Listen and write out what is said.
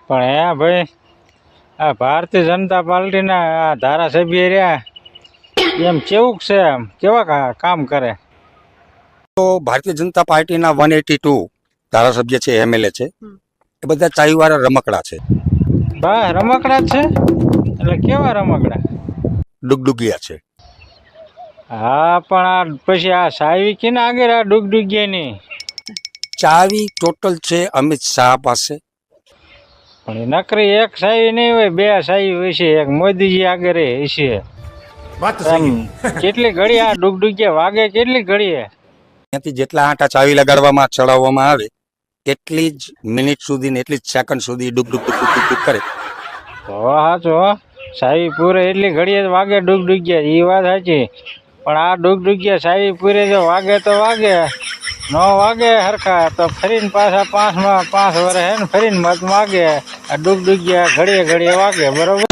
પણ હે ભાઈ, આ ભારતીય જનતા પાર્ટીના આ ધારાસભ્ય રહ્યા એમ કેવું છે, એમ કેવા કામ કરે? તો ભારતીય જનતા પાર્ટીના 182 ધારાસભ્ય છે, એમએલએ છે, એ બધા ચાવીવાળા રમકડા છે, બા રમકડા જ છે. એટલે કેવા રમકડા? ડુગડુગિયા છે. હા, પણ આ પછી આ સાવી કેના આગળ આ ડુગડુગિયાની? ચાવી ટોટલ છે અમિત શાહ પાસે. પણ એ નકરી એક સાવી નહીં હોય, બે સાવી હોય છે. એક મોદીજી આગળ હશે. એમ કેટલી ઘડી આ ડુગડુગિયા વાગે? કેટલી ઘડીએ? ત્યાંથી જેટલા આંટા ચાવી લગાડવામાં ચડાવવામાં આવે એટલી જ મિનિટ સુધી ને એટલી જ સેકન્ડ સુધી ડુગડુગ ડુગડુગ ડુગડુગ કરે. સાચો, સાવી પૂરે એટલી ઘડીએ વાગે ડુગડુગિયા, એ વાત સાચી. પણ આ ડુગડુગિયા સાવી પૂરે જો વાગે તો વાગે, ન વાગે હરખા તો ફરીને પાછા 5 વર્ષ હે ને ફરીને મત માગે. આ ડુગડુગિયા ઘડીએ ઘડીએ વાગે, બરોબર.